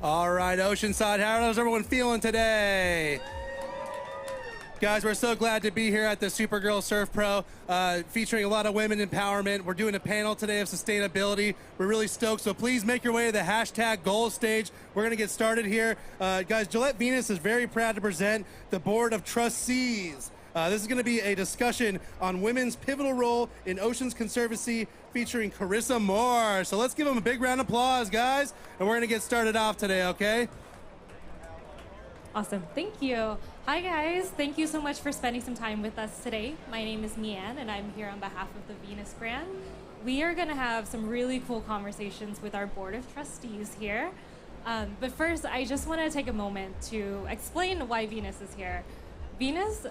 All right, Oceanside, how's everyone feeling today? Guys, we're so glad to be here at the Supergirl Surf Pro, featuring a lot of women empowerment. We're doing a panel today of sustainability. We're really stoked, so please make your way to the hashtag goals stage. We're gonna get started here. Guys, Gillette Venus is very proud to present the Board of Trustees. This is gonna be a discussion on women's pivotal role in Oceans Conservancy, featuring Carissa Moore. So let's give them a big round of applause, guys, and we're gonna get started off today, okay? Awesome, thank you. Hi guys, thank you so much for spending some time with us today. My name is Mianne and I'm here on behalf of the Venus brand. We are gonna have some really cool conversations with our board of trustees here. But first, I just wanna take a moment to explain why Venus is here. Venus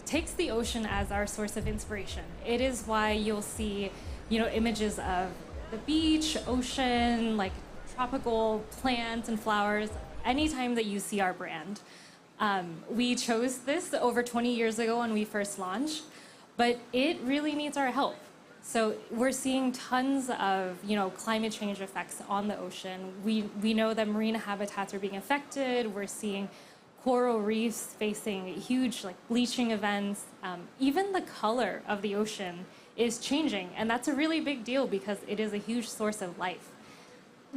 takes the ocean as our source of inspiration. It is why you'll see, images of the beach, ocean, like tropical plants and flowers, anytime that you see our brand. We chose this over 20 years ago when we first launched, but it really needs our help. So we're seeing tons of, climate change effects on the ocean. We know that marine habitats are being affected. We're seeing coral reefs facing huge bleaching events. Even the color of the ocean is changing, and that's a really big deal because it is a huge source of life.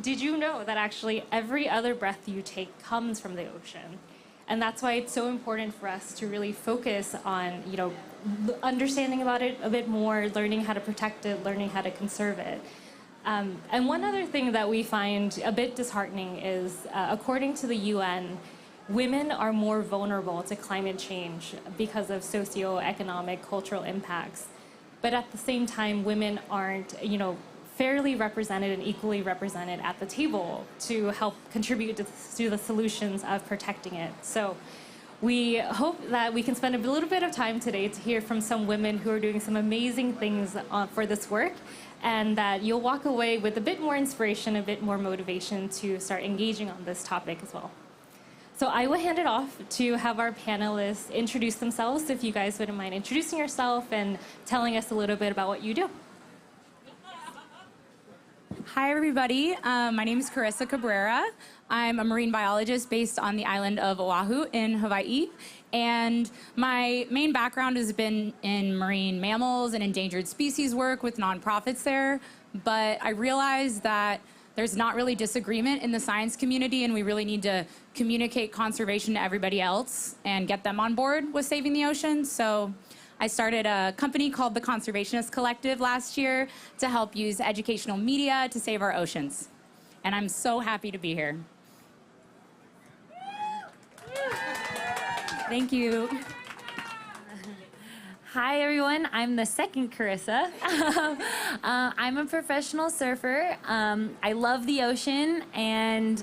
Did you know that actually every other breath you take comes from the ocean? And that's why it's so important for us to really focus on, understanding about it a bit more, learning how to protect it, learning how to conserve it. And one other thing that we find a bit disheartening is, according to the UN, women are more vulnerable to climate change because of socioeconomic, cultural impacts. But at the same time, women aren't, fairly represented and equally represented at the table to help contribute to the solutions of protecting it. So we hope that we can spend a little bit of time today to hear from some women who are doing some amazing things for this work, and that you'll walk away with a bit more inspiration, a bit more motivation to start engaging on this topic as well. So I will hand it off to have our panelists introduce themselves. If you guys wouldn't mind introducing yourself and telling us a little bit about what you do. Hi, everybody. My name is Carissa Cabrera. I'm a marine biologist based on the island of Oahu in Hawaii. And my main background has been in marine mammals and endangered species work with nonprofits there. But I realized that there's not really disagreement in the science community, and we really need to communicate conservation to everybody else and get them on board with saving the ocean. So I started a company called the Conservationist Collective last year to help use educational media to save our oceans. And I'm so happy to be here. Thank you. Hi, everyone. I'm the second Carissa. I'm a professional surfer. I love the ocean, and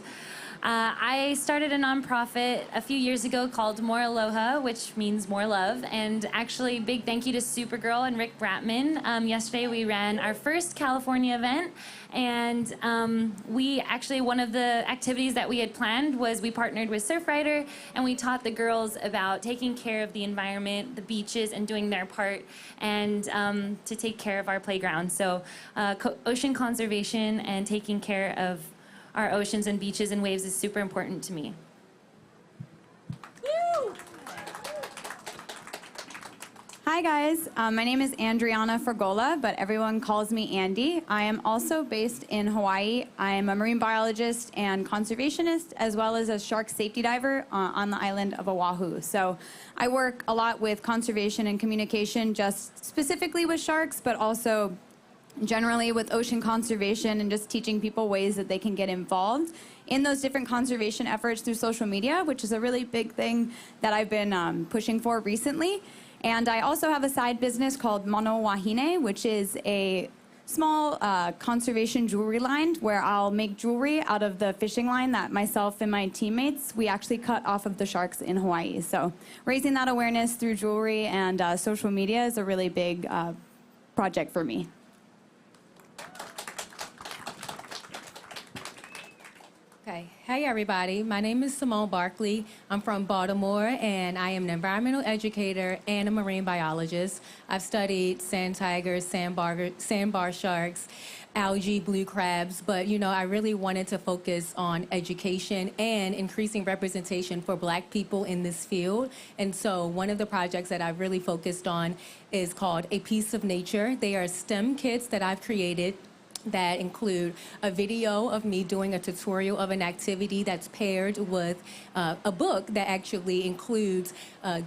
I started a nonprofit a few years ago called More Aloha, which means more love. And actually, big thank you to Supergirl and Rick Bratman. Yesterday, we ran our first California event. And one of the activities that we had planned was we partnered with Surfrider, and we taught the girls about taking care of the environment, the beaches, and doing their part, and to take care of our playground. So ocean conservation and taking care of our oceans and beaches and waves is super important to me. Woo! Hi guys, my name is Andriana Fergola, but everyone calls me Andy. I am also based in Hawaii. I am a marine biologist and conservationist, as well as a shark safety diver on the island of Oahu. So I work a lot with conservation and communication, just specifically with sharks, but also generally with ocean conservation and just teaching people ways that they can get involved in those different conservation efforts through social media, which is a really big thing that I've been pushing for recently. And I also have a side business called Mano Wahine, which is a small conservation jewelry line where I'll make jewelry out of the fishing line that myself and my teammates, we actually cut off of the sharks in Hawaii. So raising that awareness through jewelry and social media is a really big project for me. Okay. Hey, everybody. My name is Simone Barkley. I'm from Baltimore, and I am an environmental educator and a marine biologist. I've studied sand tigers, sandbar sharks, algae, blue crabs, but I really wanted to focus on education and increasing representation for Black people in this field. And so one of the projects that I've really focused on is called A Piece of Nature. They are STEM kits that I've created that include a video of me doing a tutorial of an activity that's paired with a book that actually includes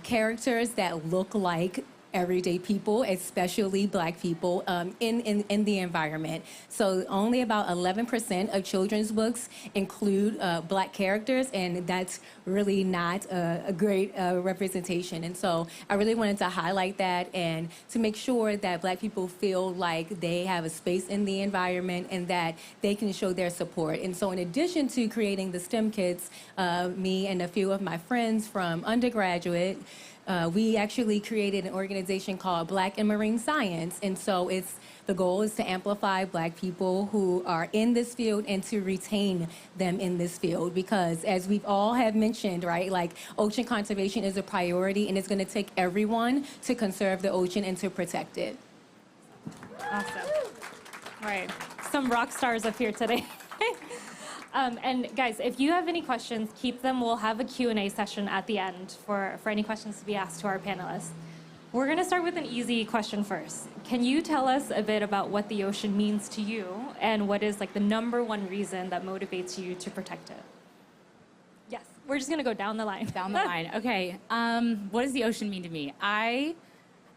characters that look like everyday people, especially Black people, in the environment. So only about 11% of children's books include Black characters, and that's really not a great representation. And so I really wanted to highlight that and to make sure that Black people feel like they have a space in the environment and that they can show their support. And so in addition to creating the STEM kits, me and a few of my friends from undergraduate, we actually created an organization called Black and Marine Science. And so the goal is to amplify Black people who are in this field and to retain them in this field. Because as we've all have mentioned, right, like ocean conservation is a priority, and it's going to take everyone to conserve the ocean and to protect it. Awesome. All right. Some rock stars up here today. And guys, if you have any questions, keep them. We'll have a Q&A session at the end for any questions to be asked to our panelists. We're going to start with an easy question first. Can you tell us a bit about what the ocean means to you and what is like the #1 reason that motivates you to protect it? Yes, we're just going to go down the line. Down the line. Okay. What does the ocean mean to me? I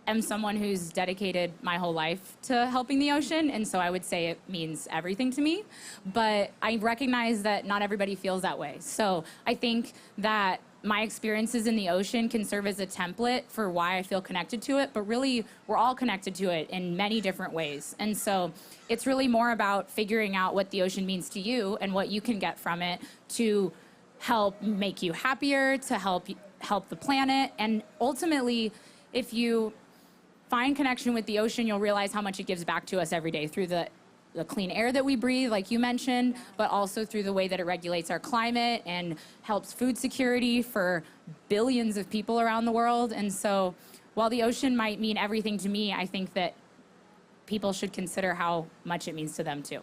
am someone who's dedicated my whole life to helping the ocean, and so I would say it means everything to me. But I recognize that not everybody feels that way. So I think that my experiences in the ocean can serve as a template for why I feel connected to it, but really we're all connected to it in many different ways. And so it's really more about figuring out what the ocean means to you and what you can get from it to help make you happier, to help the planet. And ultimately, if you find connection with the ocean, you'll realize how much it gives back to us every day through the clean air that we breathe, like you mentioned, but also through the way that it regulates our climate and helps food security for billions of people around the world. And so while the ocean might mean everything to me, I think that people should consider how much it means to them too.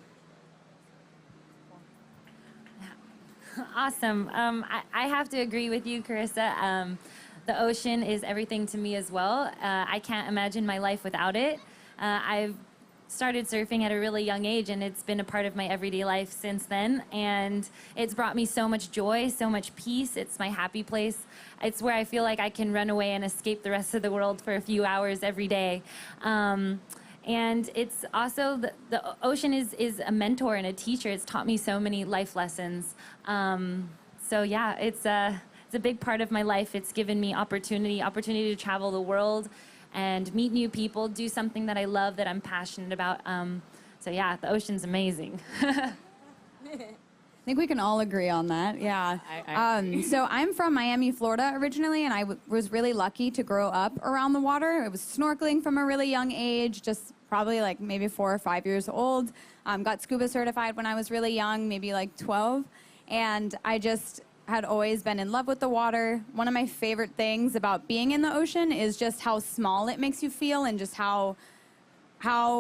Awesome. I have to agree with you, Carissa. The ocean is everything to me as well. I can't imagine my life without it. I've started surfing at a really young age, and it's been a part of my everyday life since then. And it's brought me so much joy, so much peace. It's my happy place. It's where I feel like I can run away and escape the rest of the world for a few hours every day. And it's also, the ocean is a mentor and a teacher. It's taught me so many life lessons. So yeah, it's a big part of my life. It's given me opportunity to travel the world and meet new people, do something that I love, that I'm passionate about. So yeah, the ocean's amazing. I think we can all agree on that, yeah. So I'm from Miami, Florida originally, and I was really lucky to grow up around the water. I was snorkeling from a really young age, just probably like maybe 4 or 5 years old. Got scuba certified when I was really young, maybe like 12. And I just had always been in love with the water. One of my favorite things about being in the ocean is just how small it makes you feel and just how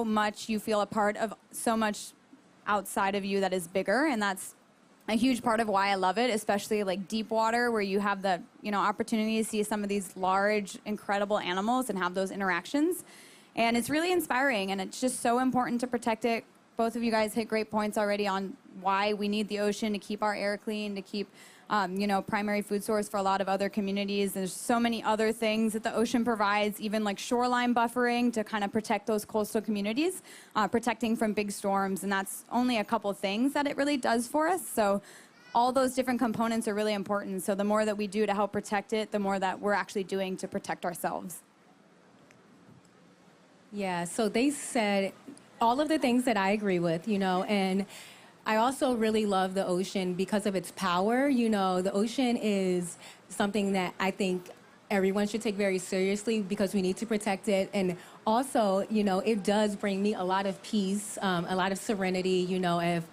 much you feel a part of so much outside of you that is bigger. And that's a huge part of why I love it, especially like deep water, where you have the opportunity to see some of these large, incredible animals and have those interactions. And it's really inspiring, and it's just so important to protect it. Both of you guys hit great points already on why we need the ocean to keep our air clean, to keep primary food source for a lot of other communities. There's so many other things that the ocean provides, even like shoreline buffering to kind of protect those coastal communities, protecting from big storms. And that's only a couple things that it really does for us. So all those different components are really important. So the more that we do to help protect it, the more that we're actually doing to protect ourselves. Yeah, so they said all of the things that I agree with, and I also really love the ocean because of its power. The ocean is something that I think everyone should take very seriously because we need to protect it. And also, it does bring me a lot of peace, a lot of serenity, if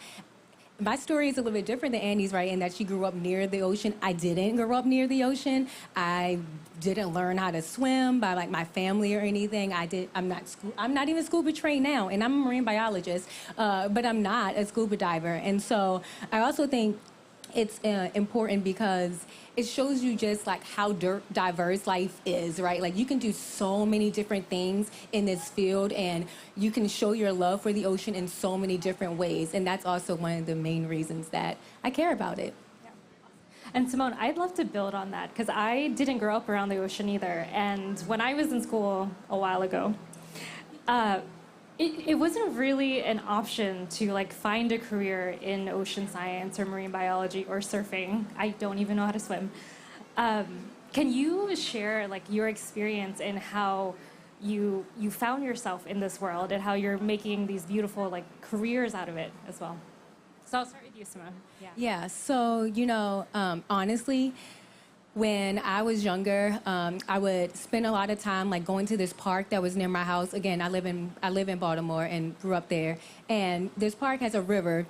my story is a little bit different than Andy's, right? In that she grew up near the ocean. I didn't grow up near the ocean. I didn't learn how to swim by like my family or anything. I'm not even scuba trained now, and I'm a marine biologist, but I'm not a scuba diver. And so I also think it's important because it shows you just like how diverse life is, right? Like you can do so many different things in this field, and you can show your love for the ocean in so many different ways. And that's also one of the main reasons that I care about it. And Simone, I'd love to build on that because I didn't grow up around the ocean either. And when I was in school a while ago, it wasn't really an option to like find a career in ocean science or marine biology or surfing. I don't even know how to swim. Can you share like your experience in how you found yourself in this world and how you're making these beautiful like careers out of it as well? So I'll start with you, Simone. Yeah, so, honestly, when I was younger, I would spend a lot of time like going to this park that was near my house. Again, I live in Baltimore and grew up there. And this park has a river.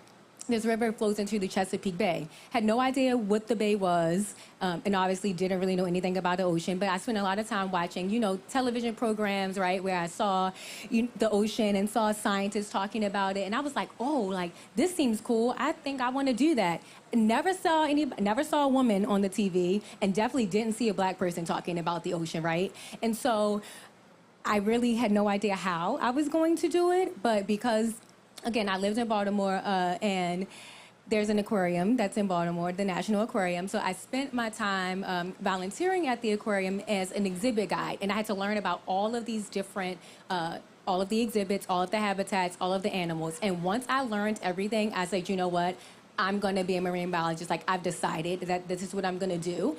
This river flows into the Chesapeake Bay. Had no idea what the bay was, and obviously didn't really know anything about the ocean. But I spent a lot of time watching, television programs, right, where I saw the ocean and saw scientists talking about it. And I was like, oh, like this seems cool. I think I want to do that. Never saw a woman on the TV, and definitely didn't see a black person talking about the ocean, right? And so I really had no idea how I was going to do it, but because again, I lived in Baltimore, and there's an aquarium that's in Baltimore, the National Aquarium. So I spent my time volunteering at the aquarium as an exhibit guide, and I had to learn about all of these different, all of the exhibits, all of the habitats, all of the animals. And once I learned everything, I said, you know what? I'm going to be a marine biologist. Like, I've decided that this is what I'm going to do.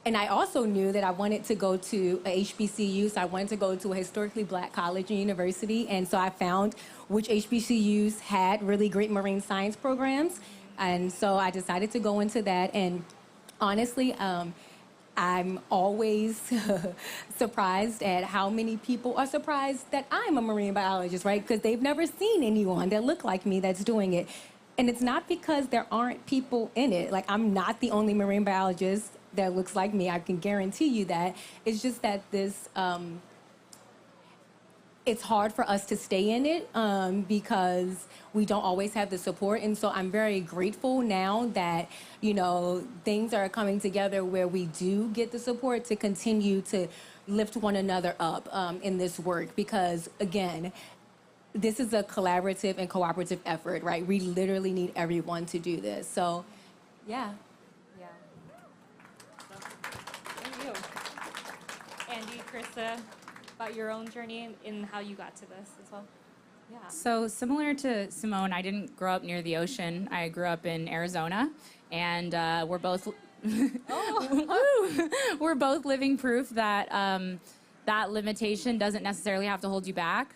And I also knew that I wanted to go to a HBCU, so I wanted to go to a historically black college and university. And so I found which HBCUs had really great marine science programs. And so I decided to go into that. And honestly, I'm always surprised at how many people are surprised that I'm a marine biologist, right? Because they've never seen anyone that look like me that's doing it. And it's not because there aren't people in it. Like, I'm not the only marine biologist that looks like me. I can guarantee you that. It's just that this, it's hard for us to stay in it because we don't always have the support. And so I'm very grateful now that, things are coming together where we do get the support to continue to lift one another up in this work. Because, again, this is a collaborative and cooperative effort, right? We literally need everyone to do this. So, yeah. Andy, Krista, about your own journey in how you got to this as well. Yeah. So similar to Simone, I didn't grow up near the ocean. I grew up in Arizona, and we're both we're both living proof that that limitation doesn't necessarily have to hold you back.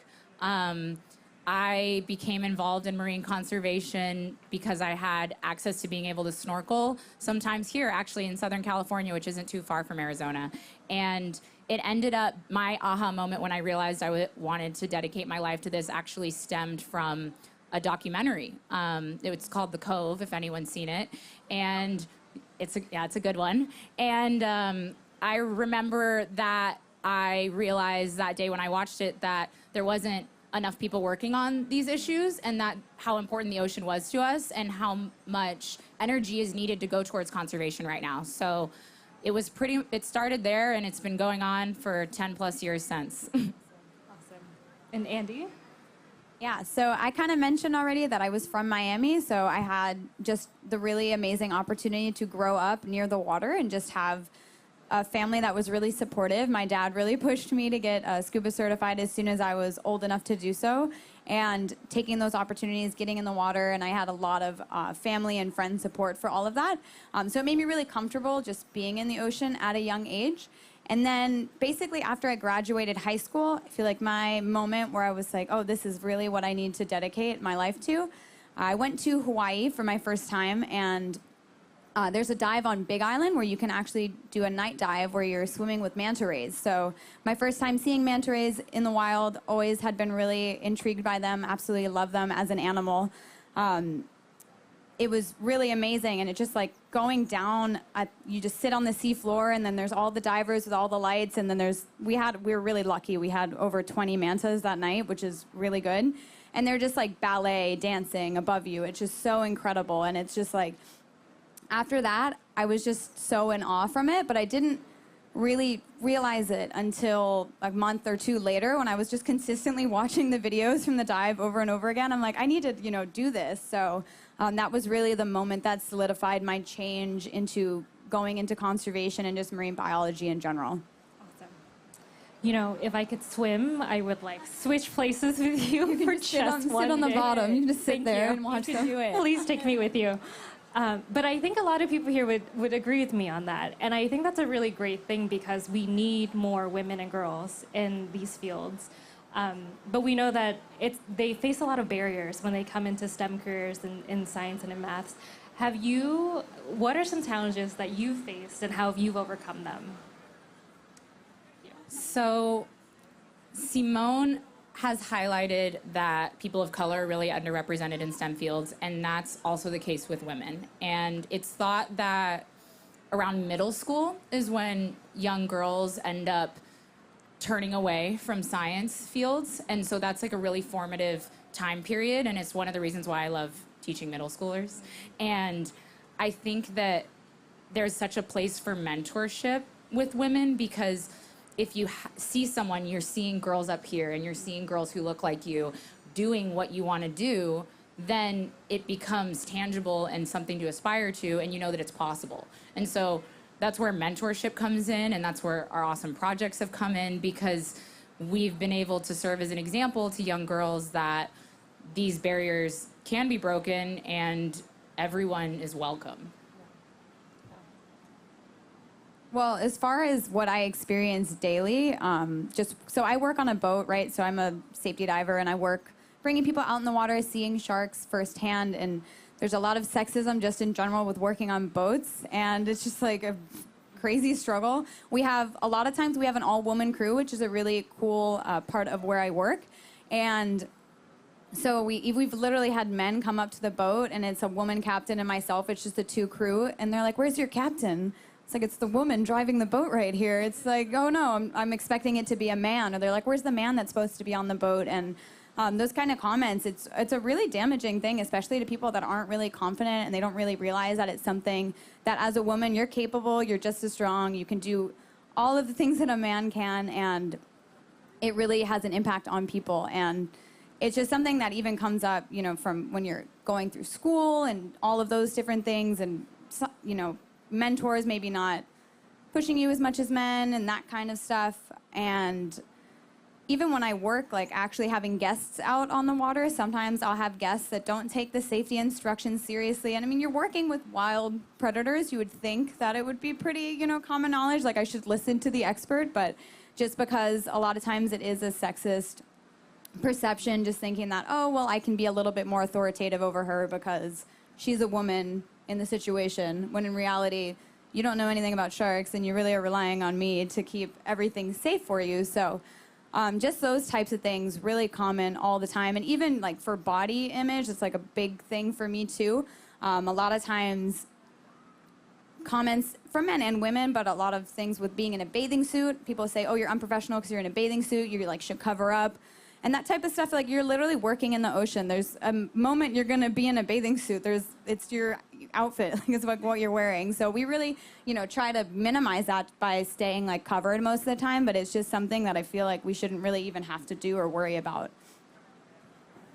I became involved in marine conservation because I had access to being able to snorkel sometimes here, actually in Southern California, which isn't too far from Arizona. And it ended up, my aha moment when I realized I wanted to dedicate my life to this actually stemmed from a documentary. It's called The Cove, if anyone's seen it. And it's a good one. And I remember that I realized that day when I watched it that there wasn't enough people working on these issues, and that how important the ocean was to us and how much energy is needed to go towards conservation right now. So it started there, and it's been going on for 10 plus years since. Awesome. And Andy? Yeah, so I kind of mentioned already that I was from Miami, so I had just the really amazing opportunity to grow up near the water and just have a family that was really supportive. My dad really pushed me to get scuba certified as soon as I was old enough to do so, and taking those opportunities, getting in the water, and I had a lot of family and friend support for all of that. So it made me really comfortable just being in the ocean at a young age. And then basically after I graduated high school, I feel like my moment where I was like, oh, this is really what I need to dedicate my life to. I went to Hawaii for my first time, and there's a dive on Big Island where you can actually do a night dive where you're swimming with manta rays. So my first time seeing manta rays in the wild, always had been really intrigued by them, absolutely love them as an animal. it was really amazing. And it just like going down, you just sit on the seafloor, and then there's all the divers with all the lights. And then we were really lucky. We had over 20 mantas that night, which is really good. And they're just like ballet dancing above you. It's just so incredible. And it's just like, after that, I was just so in awe from it, but I didn't really realize it until a month or two later when I was just consistently watching the videos from the dive over and over again. I'm like, I need to, do this. So that was really the moment that solidified my change into going into conservation and just marine biology in general. If I could swim, I would switch places with you, for just one sit on the day. bottom. You can just sit Thank there you. and watch You them. can do it. Please take me with you. But I think a lot of people here would agree with me on that. And I think that's a really great thing because we need more women and girls in these fields. But we know that they face a lot of barriers when they come into STEM careers in science and in maths. What are some challenges that you've faced and how have you overcome them? So Simone has highlighted that people of color are really underrepresented in STEM fields, and that's also the case with women. And it's thought that around middle school is when young girls end up turning away from science fields, and so that's a really formative time period, and it's one of the reasons why I love teaching middle schoolers. And I think that there's such a place for mentorship with women, because if you see someone, you're seeing girls up here and you're seeing girls who look like you doing what you want to do, then it becomes tangible and something to aspire to, and you know that it's possible. And so that's where mentorship comes in, and that's where our awesome projects have come in, because we've been able to serve as an example to young girls that these barriers can be broken and everyone is welcome. Well, as far as what I experience daily, so I work on a boat, right? So I'm a safety diver, and I work bringing people out in the water, seeing sharks firsthand, and there's a lot of sexism just in general with working on boats, and it's just like a crazy struggle. A lot of times we have an all-woman crew, which is a really cool part of where I work, and so we've literally had men come up to the boat, and it's a woman captain and myself. It's just a two crew, and they're like, "Where's your captain?" It's like, it's the woman driving the boat right here. It's like, oh no, I'm expecting it to be a man. Or they're like, where's the man that's supposed to be on the boat? And those kind of comments, it's a really damaging thing, especially to people that aren't really confident and they don't really realize that it's something that as a woman, you're capable, you're just as strong, you can do all of the things that a man can, and it really has an impact on people. And it's just something that even comes up, from when you're going through school and all of those different things, and, mentors maybe not pushing you as much as men and that kind of stuff. And even when I work, actually having guests out on the water, sometimes I'll have guests that don't take the safety instructions seriously. And I mean, you're working with wild predators. You would think that it would be pretty, common knowledge, I should listen to the expert, but just because a lot of times it is a sexist perception, just thinking that, oh, well, I can be a little bit more authoritative over her because she's a woman in the situation, when in reality, you don't know anything about sharks and you really are relying on me to keep everything safe for you. So just those types of things really common all the time. And even for body image, it's a big thing for me too. A lot of times comments from men and women, but a lot of things with being in a bathing suit. People say, oh, you're unprofessional because you're in a bathing suit. You should cover up. And that type of stuff, you're literally working in the ocean. There's a moment you're going to be in a bathing suit. It's your outfit, it's what you're wearing. So we really, try to minimize that by staying covered most of the time, but it's just something that I feel we shouldn't really even have to do or worry about.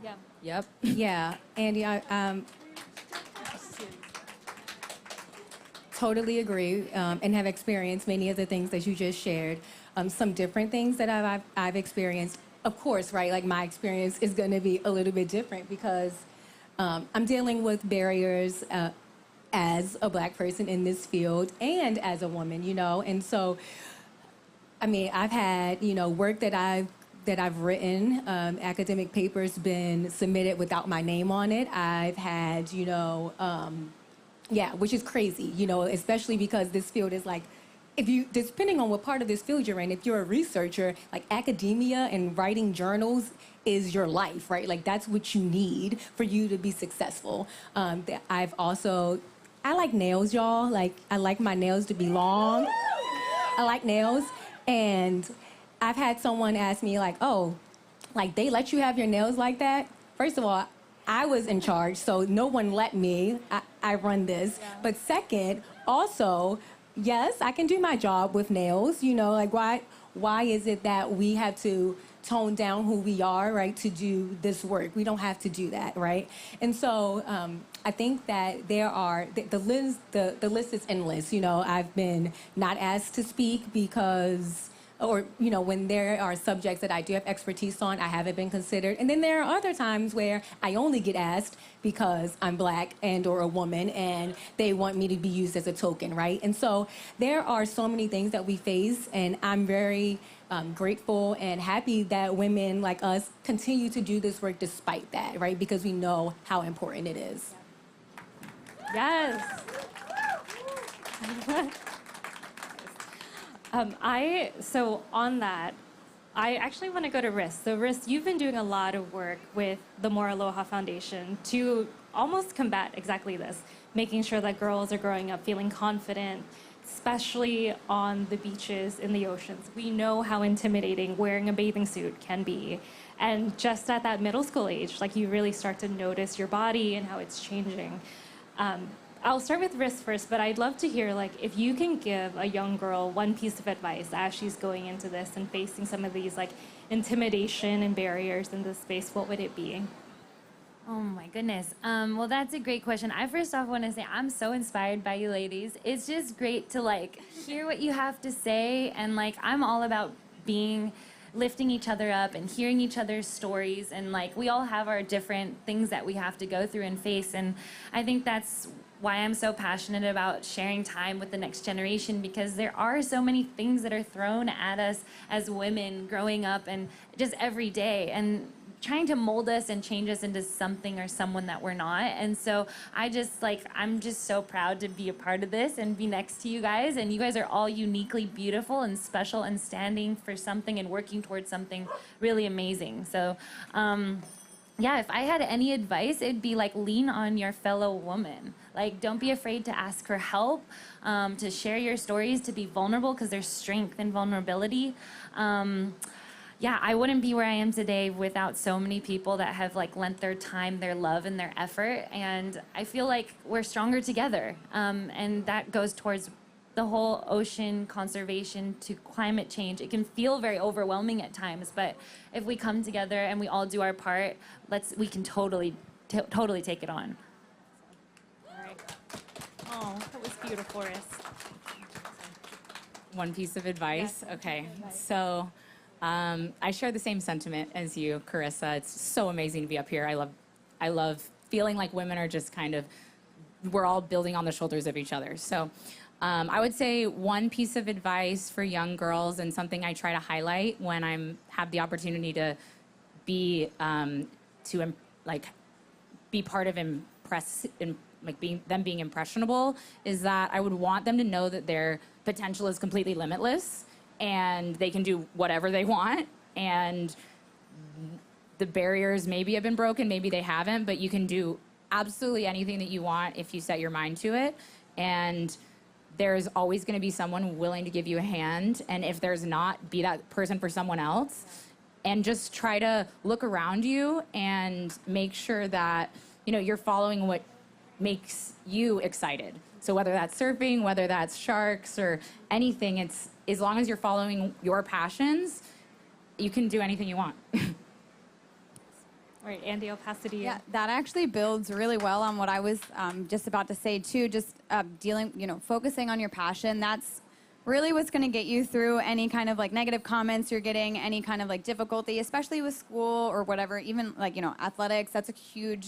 Yeah. Yep. Yeah, Andy, I totally agree and have experienced many of the things that you just shared. Some different things that I've experienced. Of course, right, my experience is going to be a little bit different because I'm dealing with barriers as a Black person in this field and as a woman, and so, I mean, I've had, work that I've written, academic papers been submitted without my name on it. I've had, which is crazy, especially because this field is if you, depending on what part of this field you're in, if you're a researcher, like academia and writing journals is your life, right? Like that's what you need for you to be successful. I've also, I like nails, y'all. Like I like my nails to be long. I like nails. And I've had someone ask me like, oh, like they let you have your nails like that? First of all, I was in charge, so no one let me. I run this. Yeah. But second, also, yes, I can do my job with nails. You know, like why is it that we have to tone down who we are, right, to do this work? We don't have to do that, right? And so I think that there are, the list is endless. You know, I've been not asked to speak because, or, you know, when there are subjects that I do have expertise on, I haven't been considered. And then there are other times where I only get asked because I'm Black and or a woman, and they want me to be used as a token, right? And so there are so many things that we face, and I'm very grateful and happy that women like us continue to do this work despite that, right? Because we know how important it is. Yes. So on that, I actually want to go to Riss. So Riss, you've been doing a lot of work with the More Aloha Foundation to almost combat exactly this, making sure that girls are growing up feeling confident, especially on the beaches, in the oceans. We know how intimidating wearing a bathing suit can be. And just at that middle school age, like you really start to notice your body and how it's changing. I'll start with Riss first, but I'd love to hear, like, if you can give a young girl one piece of advice as she's going into this and facing some of these, like, intimidation and barriers in this space, what would it be? Oh my goodness. Well, that's a great question. I first off want to say I'm so inspired by you ladies. It's just great to like hear what you have to say, and like I'm all about lifting each other up and hearing each other's stories, and like we all have our different things that we have to go through and face, and I think that's why I'm so passionate about sharing time with the next generation, because there are so many things that are thrown at us as women growing up and just every day, and trying to mold us and change us into something or someone that we're not. And so I'm just so proud to be a part of this and be next to you guys. And you guys are all uniquely beautiful and special and standing for something and working towards something really amazing. So, yeah, if I had any advice, it'd be like lean on your fellow woman. Like, don't be afraid to ask for help, to share your stories, to be vulnerable, because there's strength in vulnerability. Yeah, I wouldn't be where I am today without so many people that have like lent their time, their love, and their effort. And I feel like we're stronger together. And that goes towards the whole ocean conservation to climate change. It can feel very overwhelming at times, but if we come together and we all do our part, we can totally take it on. All right. Oh, that was beautiful, Riss. One piece of advice? Okay, so I share the same sentiment as you, Carissa. It's so amazing to be up here. I love feeling like women are just kind of, we're all building on the shoulders of each other. So I would say one piece of advice for young girls, and something I try to highlight when have the opportunity to be be part of being impressionable, is that I would want them to know that their potential is completely limitless and they can do whatever they want, and the barriers maybe have been broken, maybe they haven't, but you can do absolutely anything that you want if you set your mind to it. And there's always going to be someone willing to give you a hand, and if there's not, be that person for someone else. And just try to look around you and make sure that you're following what makes you excited. So whether that's surfing, whether that's sharks or anything, it's as long as you're following your passions, you can do anything you want. All right, Andy, I'll pass it to you. Yeah, that actually builds really well on what I was just about to say too. Just focusing on your passion. That's really what's going to get you through any kind of like negative comments you're getting, any kind of like difficulty, especially with school or whatever. Even like athletics. That's a huge.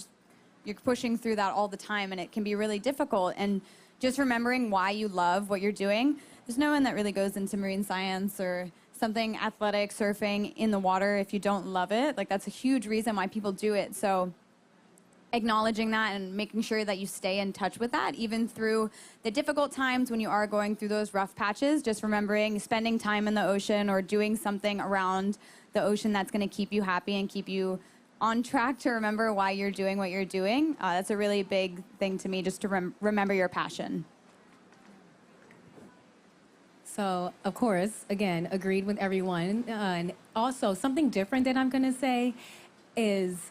You're pushing through that all the time, and it can be really difficult. And just remembering why you love what you're doing. There's no one that really goes into marine science or something athletic, surfing in the water if you don't love it. Like, that's a huge reason why people do it. So acknowledging that and making sure that you stay in touch with that, even through the difficult times when you are going through those rough patches. Just remembering spending time in the ocean or doing something around the ocean that's going to keep you happy and keep you on track to remember why you're doing what you're doing. That's a really big thing to me, just to remember your passion. So, of course, again, agreed with everyone. And also, something different that I'm going to say is,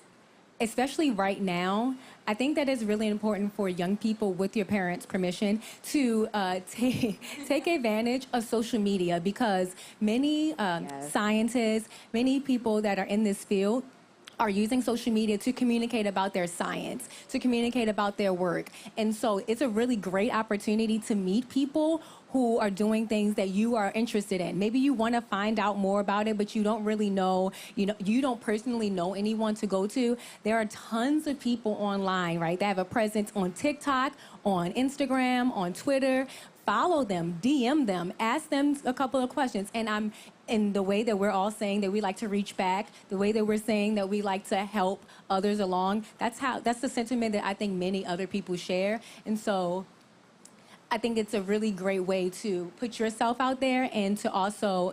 especially right now, I think that it's really important for young people, with your parents' permission, to take advantage of social media, because many scientists, many people that are in this field are using social media to communicate about their science, to communicate about their work. And so it's a really great opportunity to meet people who are doing things that you are interested in. Maybe you want to find out more about it, but you don't really know, you don't personally know anyone to go to. There are tons of people online, right, that have a presence on TikTok, on Instagram, on Twitter. Follow them, DM them, ask them a couple of questions. And in the way that we're all saying that we like to reach back, the way that we're saying that we like to help others along, that's the sentiment that I think many other people share. And so I think it's a really great way to put yourself out there and to also,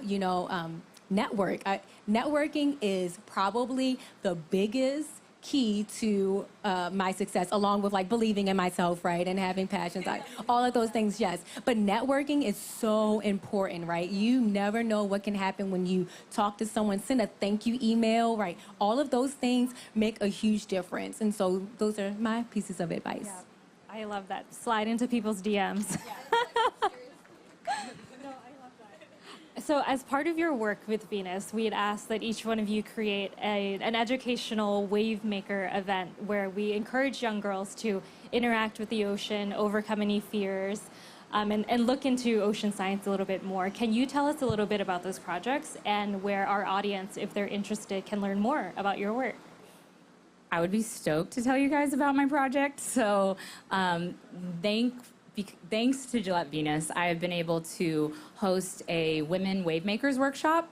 network. Networking is probably the biggest key to my success, along with believing in myself, right, and having passions, all of those things, yes. But networking is so important, right? You never know what can happen when you talk to someone, send a thank you email, right? All of those things make a huge difference, and so those are my pieces of advice. Yeah. I love that. Slide into people's DMs. So as part of your work with Venus, we had asked that each one of you create an educational Wavemaker event where we encourage young girls to interact with the ocean, overcome any fears, and look into ocean science a little bit more. Can you tell us a little bit about those projects and where our audience, if they're interested, can learn more about your work? I would be stoked to tell you guys about my project. So thanks to Gillette Venus, I have been able to host a Women Wavemakers workshop.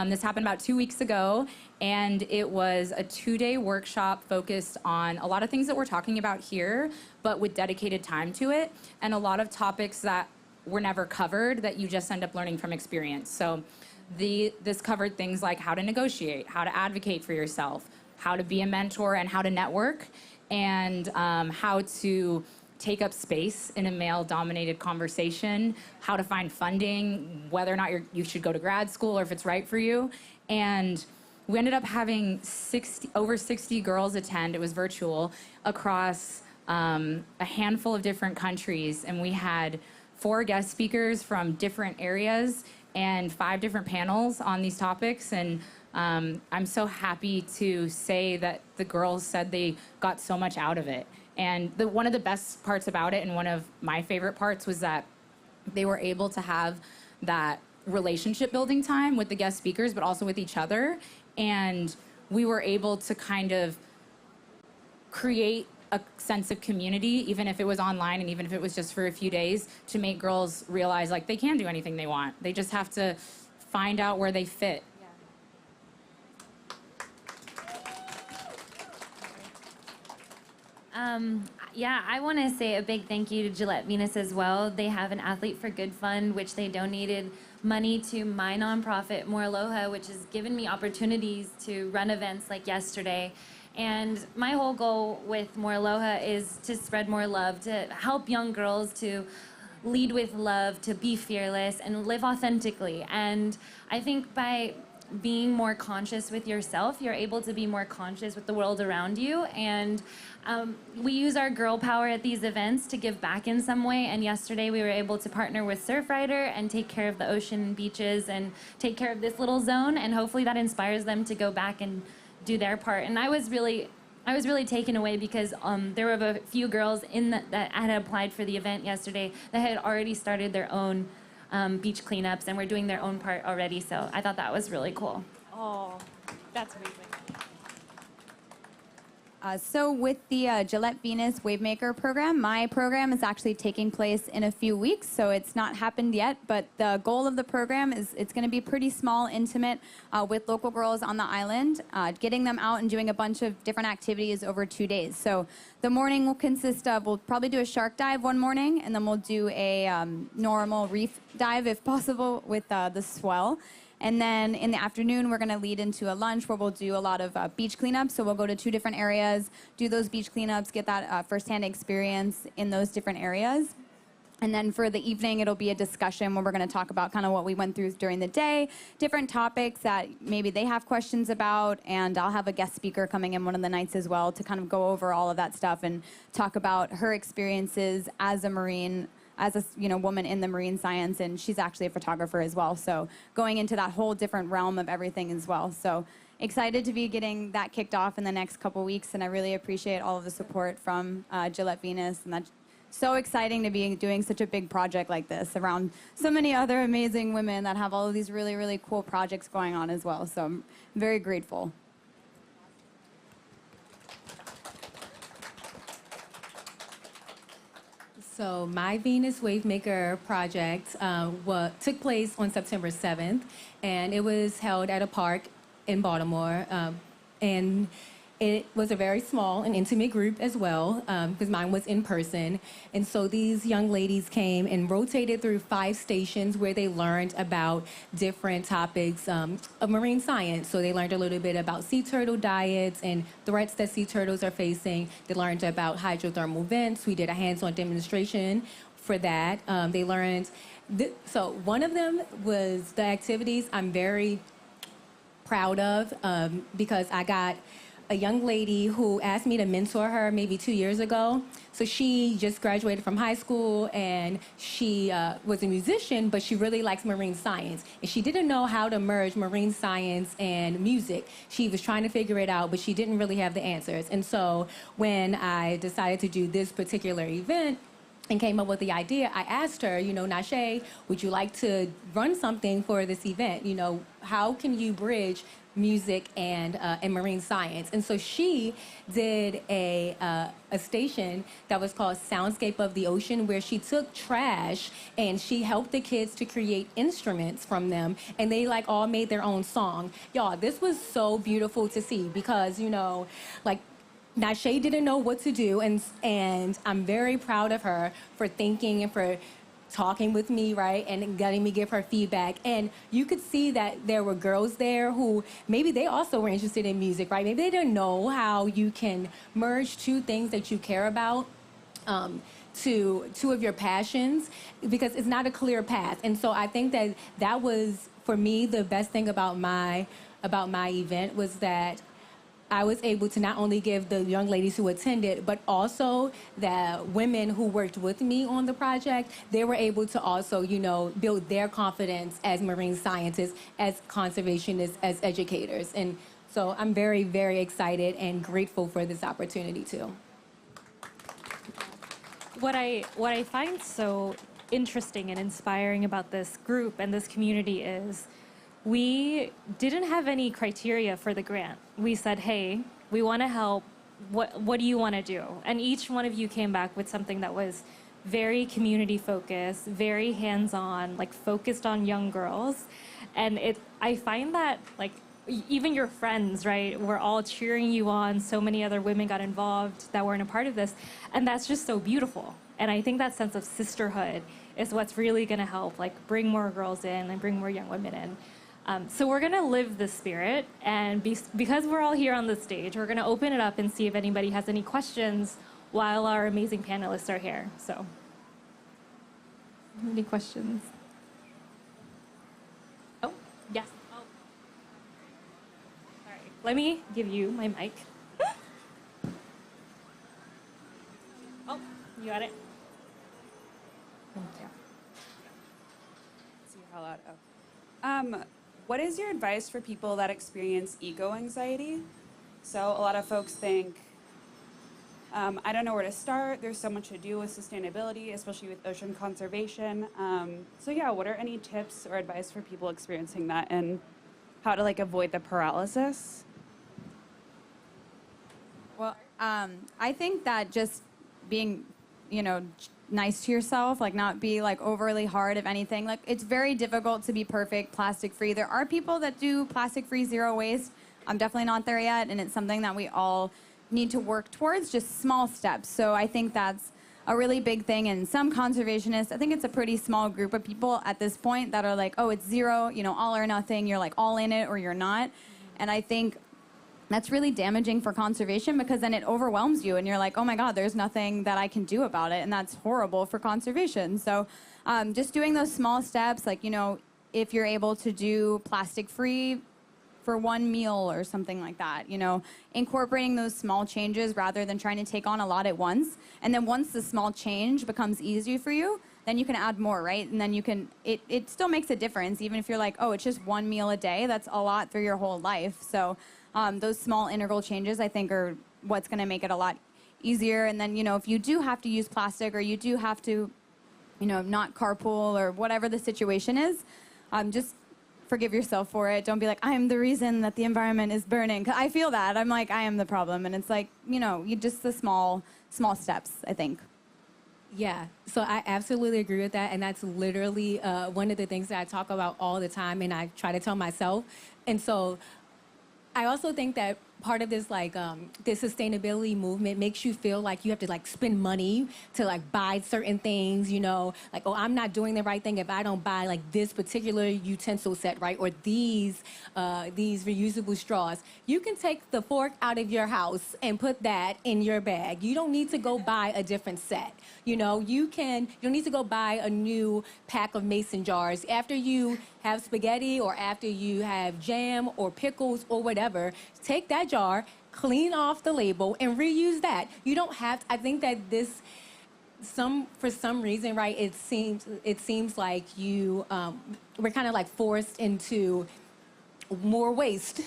This happened about 2 weeks ago, and it was a 2-day workshop focused on a lot of things that we're talking about here, but with dedicated time to it, and a lot of topics that were never covered that you just end up learning from experience. So this covered things like how to negotiate, how to advocate for yourself, how to be a mentor and how to network, and how to take up space in a male-dominated conversation, how to find funding, whether or not you should go to grad school or if it's right for you. And we ended up having over 60 girls attend. It was virtual, across a handful of different countries. And we had 4 guest speakers from different areas and 5 different panels on these topics. And I'm so happy to say that the girls said they got so much out of it. And one of the best parts about it, and one of my favorite parts, was that they were able to have that relationship building time with the guest speakers, but also with each other. And we were able to kind of create a sense of community, even if it was online and even if it was just for a few days, to make girls realize they can do anything they want. They just have to find out where they fit. I want to say a big thank you to Gillette Venus as well. They have an Athlete for Good fund, which they donated money to my nonprofit, More Aloha, which has given me opportunities to run events like yesterday. And my whole goal with More Aloha is to spread more love, to help young girls to lead with love, to be fearless, and live authentically. And I think by being more conscious with yourself, you're able to be more conscious with the world around you. And we use our girl power at these events to give back in some way. And yesterday we were able to partner with Surfrider and take care of the ocean and beaches and take care of this little zone. And hopefully that inspires them to go back and do their part. And I was really taken away because there were a few girls that had applied for the event yesterday that had already started their own beach cleanups and were doing their own part already. So I thought that was really cool. Oh, that's amazing. So with the Gillette Venus Wavemaker program, my program is actually taking place in a few weeks, so it's not happened yet, but the goal of the program is it's going to be pretty small, intimate, with local girls on the island, getting them out and doing a bunch of different activities over 2 days. So the morning will consist of, we'll probably do a shark dive one morning, and then we'll do a normal reef dive if possible with the swell. And then in the afternoon, we're going to lead into a lunch where we'll do a lot of beach cleanups. So we'll go to 2 different areas, do those beach cleanups, get that firsthand experience in those different areas. And then for the evening, it'll be a discussion where we're going to talk about kind of what we went through during the day, different topics that maybe they have questions about, and I'll have a guest speaker coming in one of the nights as well to kind of go over all of that stuff and talk about her experiences as a Marine, as a woman in the marine science, and she's actually a photographer as well. So going into that whole different realm of everything as well. So excited to be getting that kicked off in the next couple weeks, and I really appreciate all of the support from Gillette Venus, and that's so exciting to be doing such a big project like this around so many other amazing women that have all of these really, really cool projects going on as well. So I'm very grateful. So my Venus Wavemaker project took place on September 7th, and it was held at a park in Baltimore. And it was a very small and intimate group as well, because mine was in person. And so these young ladies came and rotated through 5 stations where they learned about different topics of marine science. So they learned a little bit about sea turtle diets and threats that sea turtles are facing. They learned about hydrothermal vents. We did a hands-on demonstration for that. They learned, so one of them was the activities I'm very proud of, because I got a young lady who asked me to mentor her maybe 2 years ago. So she just graduated from high school, and she was a musician, but she really likes marine science. And she didn't know how to merge marine science and music. She was trying to figure it out, but she didn't really have the answers. And so when I decided to do this particular event and came up with the idea, I asked her, Nashe, would you like to run something for this event? How can you bridge music and marine science? And so she did a station that was called Soundscape of the Ocean, where she took trash and she helped the kids to create instruments from them, and they all made their own song. Y'all, this was so beautiful to see, because Nashe didn't know what to do, and I'm very proud of her for thinking and for talking with me, right, and letting me give her feedback. And you could see that there were girls there who maybe they also were interested in music, right? Maybe they didn't know how you can merge 2 things that you care about to 2 of your passions, because it's not a clear path. And so I think that was, for me, the best thing about my event was that I was able to not only give the young ladies who attended, but also the women who worked with me on the project, they were able to also, build their confidence as marine scientists, as conservationists, as educators. And so I'm very, very excited and grateful for this opportunity too. What I find so interesting and inspiring about this group and this community is we didn't have any criteria for the grant. We said, hey, we want to help. What do you want to do? And each one of you came back with something that was very community focused, very hands-on, focused on young girls. And I find that even your friends, right, were all cheering you on. So many other women got involved that weren't a part of this. And that's just so beautiful. And I think that sense of sisterhood is what's really going to help bring more girls in and bring more young women in. So we're going to live this spirit, and because we're all here on the stage, we're going to open it up and see if anybody has any questions while our amazing panelists are here. So, any questions? Oh, yes. Oh. Sorry. Let me give you my mic. Oh, you got it? Thank you. See how loud. What is your advice for people that experience eco-anxiety? So a lot of folks think, I don't know where to start. There's so much to do with sustainability, especially with ocean conservation. So yeah, what are any tips or advice for people experiencing that, and how to avoid the paralysis? Well, I think that just being, nice to yourself, like not be like overly hard if anything. Like it's very difficult to be perfect, plastic free. There are people that do plastic free, zero waste. I'm definitely not there yet, and it's something that we all need to work towards, just small steps. So I think that's a really big thing. And some conservationists, I think it's a pretty small group of people at this point that are like, oh, it's zero, all or nothing. You're like all in it or you're not. And I think that's really damaging for conservation because then it overwhelms you and you're like, oh my God, there's nothing that I can do about it. And that's horrible for conservation. So just doing those small steps, like, if you're able to do plastic free for one meal or something like that, incorporating those small changes rather than trying to take on a lot at once. And then once the small change becomes easy for you, then you can add more, right? And then it still makes a difference, even if you're like, oh, it's just one meal a day. That's a lot through your whole life. So those small integral changes, I think, are what's going to make it a lot easier. And then, if you do have to use plastic or you do have to, not carpool or whatever the situation is, just forgive yourself for it. Don't be like, I'm the reason that the environment is burning. 'Cause I feel that. I'm like, I am the problem. And it's like, you just the small steps, I think. Yeah, so I absolutely agree with that. And that's literally one of the things that I talk about all the time and I try to tell myself. And so I also think that part of this, this sustainability movement makes you feel like you have to, spend money to, buy certain things, like, oh, I'm not doing the right thing if I don't buy, this particular utensil set, right, or these reusable straws. You can take the fork out of your house and put that in your bag. You don't need to go buy a different set. You don't need to go buy a new pack of mason jars. After you have spaghetti or after you have jam or pickles or whatever, take that jar, clean off the label, and reuse that. You don't have to, I think that for some reason, right, it seems like we're kind of forced into more waste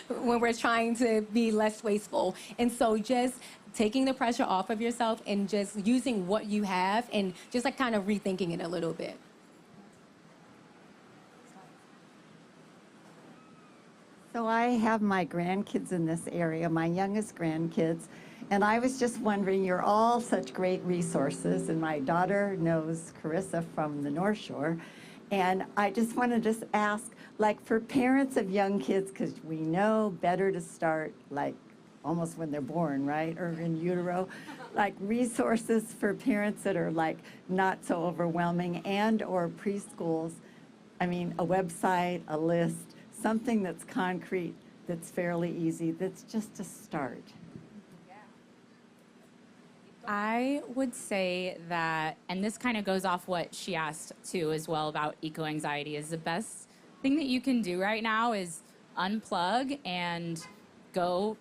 when we're trying to be less wasteful. And so just taking the pressure off of yourself and just using what you have and just kind of rethinking it a little bit. So I have my grandkids in this area, my youngest grandkids, and I was just wondering, you're all such great resources, and my daughter knows Carissa from the North Shore, and I just want to just ask, for parents of young kids, because we know better to start, almost when they're born, right, or in utero, resources for parents that are, not so overwhelming and or preschools, a website, a list, something that's concrete, that's fairly easy, that's just a start. I would say that, and this kind of goes off what she asked too as well about eco-anxiety, is the best thing that you can do right now is unplug and go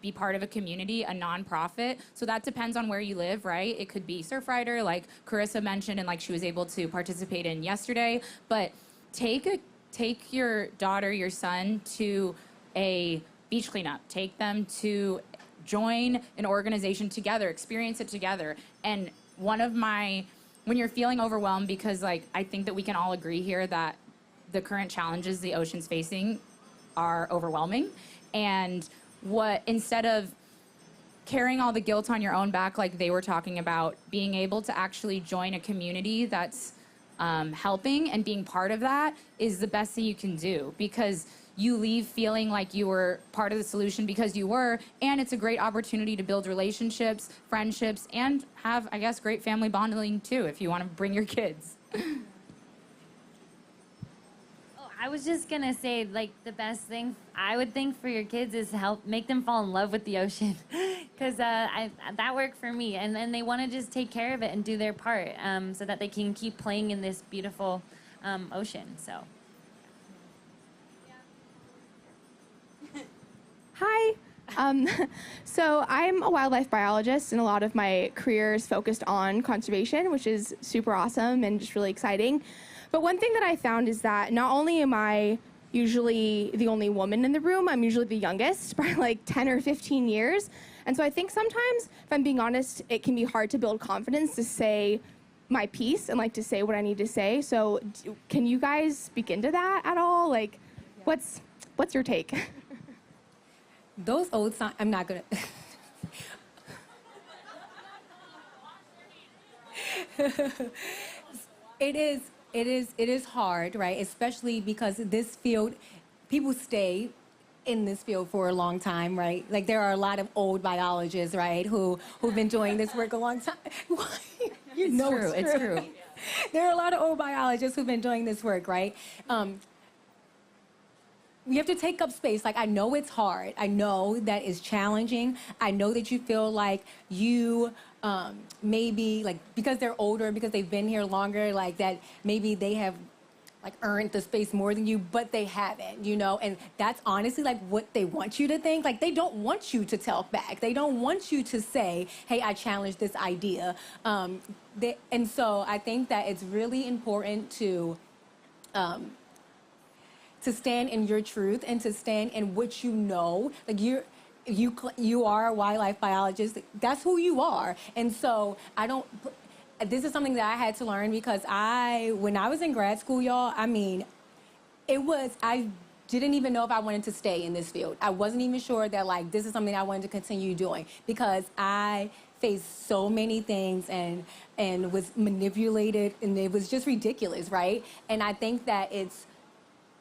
be part of a community, a nonprofit. So that depends on where you live, right? It could be Surfrider, like Carissa mentioned, and she was able to participate in yesterday. But take your daughter, your son to a beach cleanup. Take them to join an organization together, experience it together. And when you're feeling overwhelmed, because I think that we can all agree here that the current challenges the ocean's facing are overwhelming. And instead of carrying all the guilt on your own back, like they were talking about, being able to actually join a community that's helping and being part of that is the best thing you can do, because you leave feeling like you were part of the solution because you were, and it's a great opportunity to build relationships, friendships, and have, I guess, great family bonding too if you want to bring your kids. I was just gonna say, the best thing I would think for your kids is make them fall in love with the ocean, because that worked for me. And then they want to just take care of it and do their part, so that they can keep playing in this beautiful ocean. So. Hi. So I'm a wildlife biologist, and a lot of my career is focused on conservation, which is super awesome and just really exciting. But one thing that I found is that not only am I usually the only woman in the room, I'm usually the youngest by 10 or 15 years. And so I think sometimes, if I'm being honest, it can be hard to build confidence to say my piece and to say what I need to say. So can you guys speak into that at all? What's your take? Those old signs, I'm not gonna. It is hard, right? Especially because this field, people stay in this field for a long time, right? Like there are a lot of old biologists, right, who've been doing this work a long time. You know it's true. There are a lot of old biologists who've been doing this work, right? You have to take up space. Like, I know it's hard. I know that it's challenging. I know that you feel like you maybe, like, because they're older, because they've been here longer, like that maybe they have, like, earned the space more than you, but they haven't, you know? And that's honestly, like, what they want you to think. Like, they don't want you to talk back. They don't want you to say, hey, I challenge this idea. And so I think that it's really important to stand in your truth and to stand in what you know. Like you are a wildlife biologist. That's who you are. And so this is something that I had to learn because when I was in grad school, y'all, I mean, I didn't even know if I wanted to stay in this field. I wasn't even sure that like this is something I wanted to continue doing because I faced so many things and was manipulated and it was just ridiculous, right? And I think that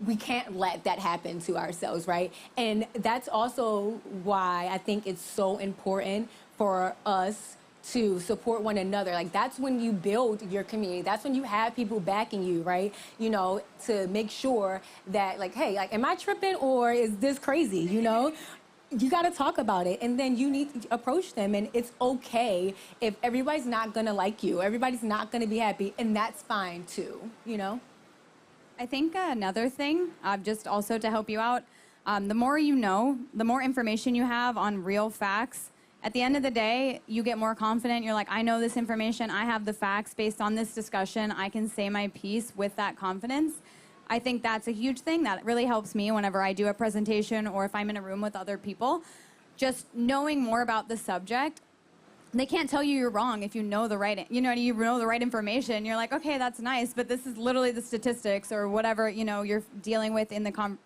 we can't let that happen to ourselves, right? And that's also why I think it's so important for us to support one another. Like, that's when you build your community. That's when you have people backing you, right? You know, to make sure that, like, hey, like, am I tripping or is this crazy, you know? You got to talk about it, and then you need to approach them, and it's okay if everybody's not going to like you. Everybody's not going to be happy, and that's fine, too, you know? I think another thing, just also to help you out, the more you know, the more information you have on real facts, at the end of the day, you get more confident. You're like, I know this information. I have the facts based on this discussion. I can say my piece with that confidence. I think that's a huge thing that really helps me whenever I do a presentation or if I'm in a room with other people. Just knowing more about the subject. They can't tell you you're wrong if you know the right, you know the right information. You're like, okay, that's nice, but this is literally the statistics or whatever, you know, you're dealing with in the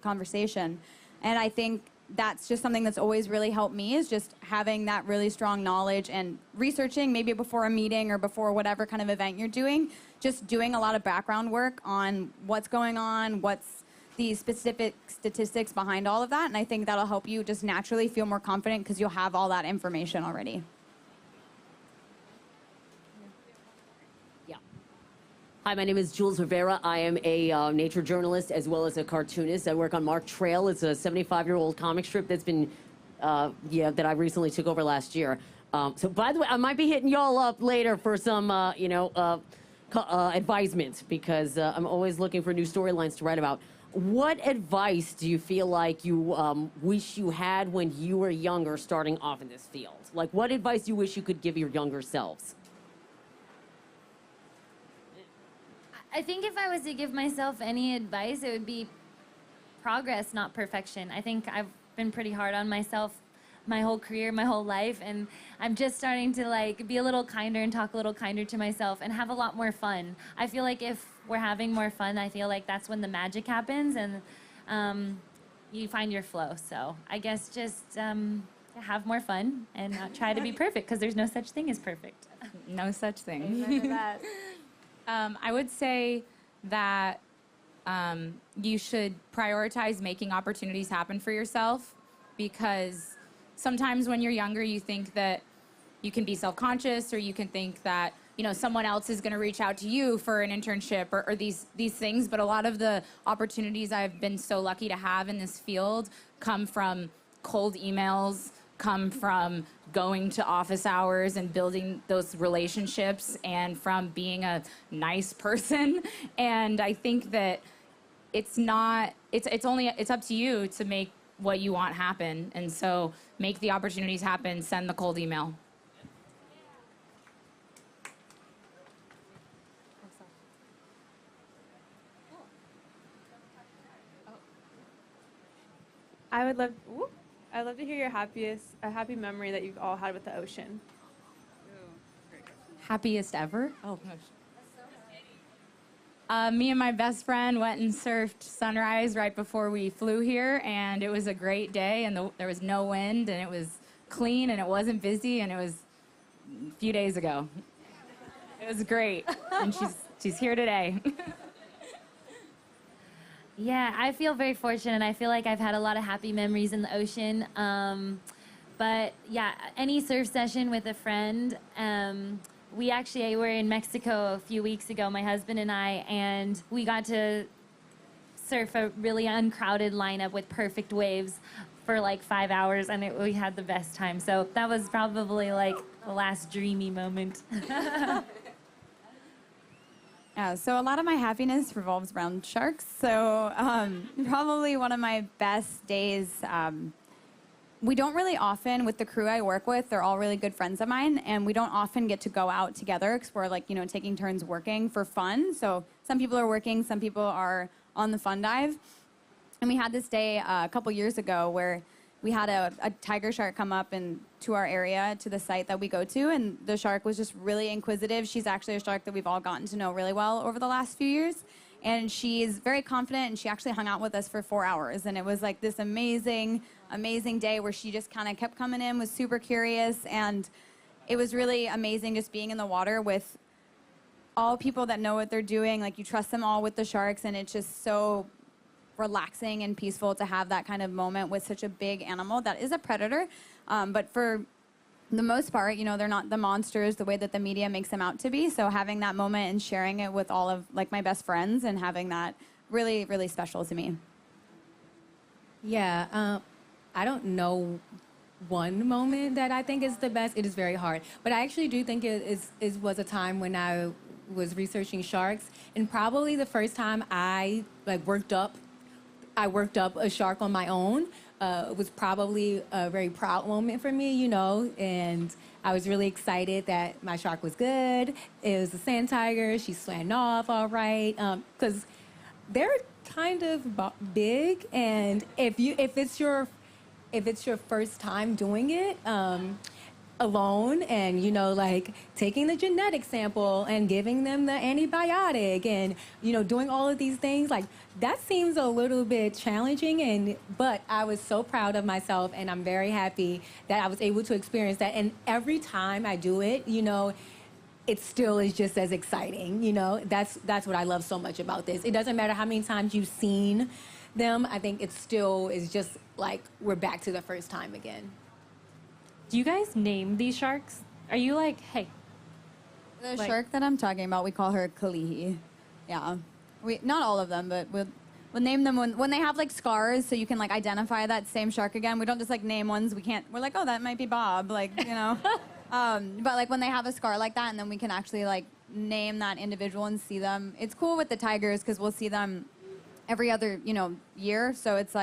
conversation. And I think that's just something that's always really helped me is just having that really strong knowledge and researching maybe before a meeting or before whatever kind of event you're doing, just doing a lot of background work on what's going on, what's the specific statistics behind all of that. And I think that'll help you just naturally feel more confident because you'll have all that information already. Hi, my name is Jules Rivera. I am a nature journalist as well as a cartoonist. I work on Mark Trail. It's a 75-year-old comic strip that's been, that I recently took over last year. So, by the way, I might be hitting y'all up later for some, advisement because I'm always looking for new storylines to write about. What advice do you feel like you wish you had when you were younger starting off in this field? Like, what advice do you wish you could give your younger selves? I think if I was to give myself any advice, it would be progress, not perfection. I think I've been pretty hard on myself my whole career, my whole life, and I'm just starting to like be a little kinder and talk a little kinder to myself and have a lot more fun. I feel like if we're having more fun, I feel like that's when the magic happens and you find your flow. So I guess just have more fun and not try to be perfect because there's no such thing as perfect. No such thing. I would say that you should prioritize making opportunities happen for yourself because sometimes when you're younger, you think that you can be self-conscious or you can think that, you know, someone else is going to reach out to you for an internship or these things. But a lot of the opportunities I've been so lucky to have in this field come from cold emails, come from going to office hours and building those relationships and from being a nice person. And I think that it's up to you to make what you want happen. And so make the opportunities happen, send the cold email. I'd love to hear your happy memory that you've all had with the ocean. Happiest ever? Oh, gosh. Me and my best friend went and surfed sunrise right before we flew here, and it was a great day, and there was no wind, and it was clean, and it wasn't busy, and it was a few days ago. It was great, and she's here today. Yeah, I feel very fortunate. I feel like I've had a lot of happy memories in the ocean. But yeah, any surf session with a friend. We actually were in Mexico a few weeks ago, my husband and I, and we got to surf a really uncrowded lineup with perfect waves for like 5 hours, and we had the best time. So that was probably like the last dreamy moment. Yeah, so a lot of my happiness revolves around sharks. So probably one of my best days. We don't really often, with the crew I work with, they're all really good friends of mine, and we don't often get to go out together because we're like, taking turns working for fun. So some people are working, some people are on the fun dive. And we had this day a couple years ago where we had a tiger shark come up to our area, to the site that we go to, and the shark was just really inquisitive. She's actually a shark that we've all gotten to know really well over the last few years. And she's very confident, and she actually hung out with us for 4 hours. And it was like this amazing, amazing day where she just kind of kept coming in, was super curious, and it was really amazing just being in the water with all people that know what they're doing. Like, you trust them all with the sharks, and it's just so relaxing and peaceful to have that kind of moment with such a big animal that is a predator. But for the most part, they're not the monsters the way that the media makes them out to be. So having that moment and sharing it with all of like my best friends and having that really, really special to me. Yeah, I don't know one moment that I think is the best. It is very hard. But I actually do think it was a time when I was researching sharks, and probably the first time I worked up a shark on my own. It was probably a very proud moment for me, and I was really excited that my shark was good. It was a sand tiger. She swam off all right, because they're kind of big, and if it's your first time doing it alone, and taking the genetic sample and giving them the antibiotic, and doing all of these things, that seems a little bit challenging, but I was so proud of myself, and I'm very happy that I was able to experience that. And every time I do it, it still is just as exciting. That's what I love so much about this. It doesn't matter how many times you've seen them. I think it still is just like we're back to the first time again. Do you guys name these sharks? Are you like, hey? The shark that I'm talking about, we call her Kalihi. Yeah. Not all of them, but we'll name them when they have scars, so you can identify that same shark again. We don't just name ones. We're like, oh, that might be Bob, but when they have a scar like that, and then we can actually name that individual and see them. It's cool with the tigers because we'll see them every other year. So it's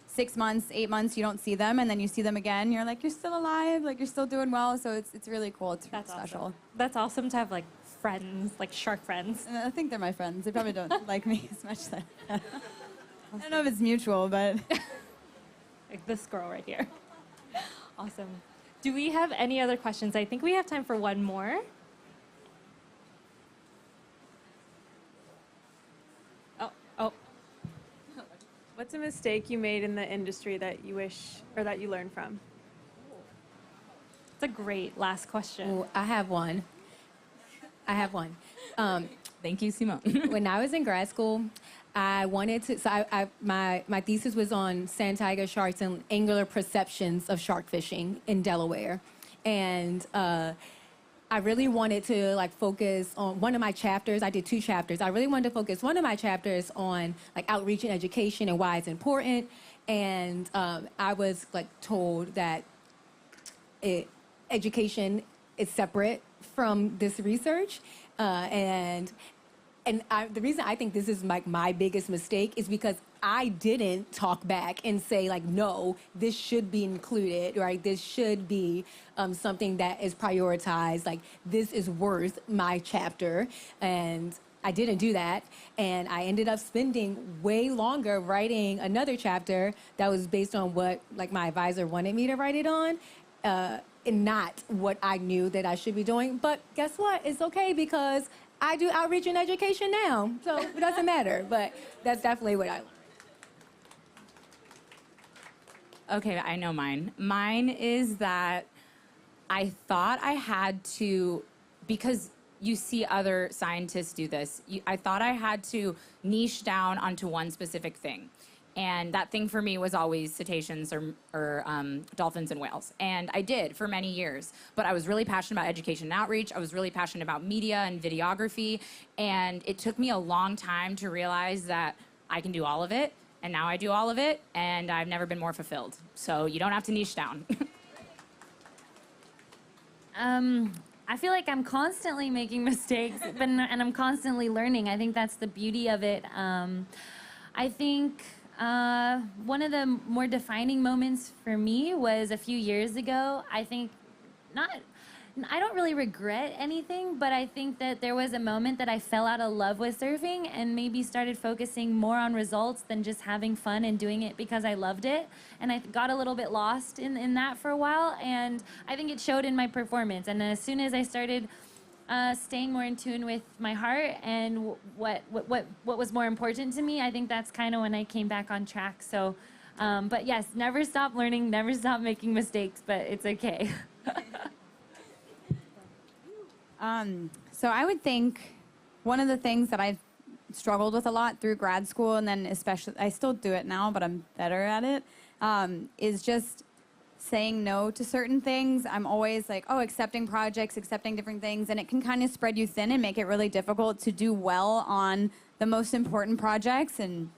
6 months, 8 months, you don't see them, and then you see them again. You're like, you're still alive, you're still doing well. So it's really cool. It's special. Awesome. That's awesome to have friends, shark friends. I think they're my friends. They probably don't like me as much. I don't know if it's mutual, but like this girl right here. Awesome. Do we have any other questions? I think we have time for one more. Oh. What's a mistake you made in the industry that you wish or that you learned from? It's a great last question. Ooh, I have one. Thank you, Simone. When I was in grad school, I wanted to. So my thesis was on sand tiger sharks and angular perceptions of shark fishing in Delaware, and I really wanted to focus on one of my chapters. I did 2 chapters. I really wanted to focus one of my chapters on outreach and education and why it's important. And I was told that education is separate from this research, and the reason I think this is my biggest mistake is because I didn't talk back and say no, this should be included, right? This should be something that is prioritized. This is worth my chapter, and I didn't do that, and I ended up spending way longer writing another chapter that was based on what my advisor wanted me to write it on. And not what I knew that I should be doing. But guess what? It's okay because I do outreach and education now. So it doesn't matter. But that's definitely what I learned. Okay, I know mine. Mine is that I thought I had to, because you see other scientists do this. I thought I had to niche down onto one specific thing. And that thing for me was always cetaceans or dolphins and whales. And I did for many years. But I was really passionate about education and outreach. I was really passionate about media and videography. And it took me a long time to realize that I can do all of it. And now I do all of it. And I've never been more fulfilled. So you don't have to niche down. I feel like I'm constantly making mistakes, and I'm constantly learning. I think that's the beauty of it. I think one of the more defining moments for me was a few years ago. I don't really regret anything, but I think that there was a moment that I fell out of love with surfing and maybe started focusing more on results than just having fun and doing it because I loved it. And I got a little bit lost in that for a while, and I think it showed in my performance. And as soon as I started staying more in tune with my heart and what was more important to me, I think that's kind of when I came back on track. So, but yes, never stop learning, never stop making mistakes, but it's okay. So I would think one of the things that I've struggled with a lot through grad school, and then especially, I still do it now, but I'm better at it, is just saying no to certain things. I'm always like, accepting projects, accepting different things, and it can kind of spread you thin and make it really difficult to do well on the most important projects. And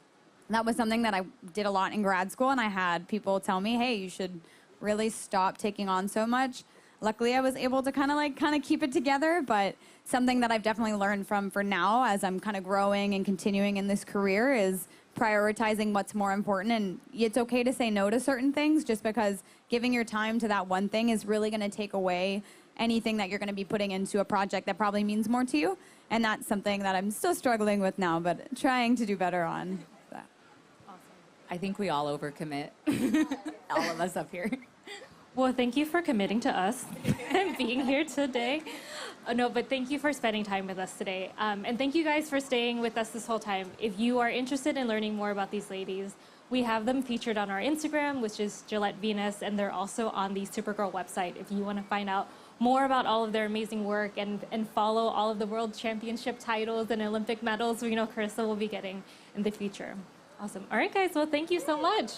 that was something that I did a lot in grad school, and I had people tell me, hey, you should really stop taking on so much. Luckily, I was able to kind of keep it together, but something that I've definitely learned from for now as I'm kind of growing and continuing in this career is prioritizing what's more important. And it's okay to say no to certain things, just because giving your time to that one thing is really going to take away anything that you're going to be putting into a project that probably means more to you. And that's something that I'm still struggling with now, but trying to do better on. Awesome. I think we all overcommit. All of us up here. Well, thank you for committing to us and being here today. No, but thank you for spending time with us today. And thank you guys for staying with us this whole time. If you are interested in learning more about these ladies, we have them featured on our Instagram, which is Gillette Venus, and they're also on the Supergirl website if you want to find out more about all of their amazing work and follow all of the world championship titles and Olympic medals we know Carissa will be getting in the future. Awesome. All right, guys. Well, thank you so much.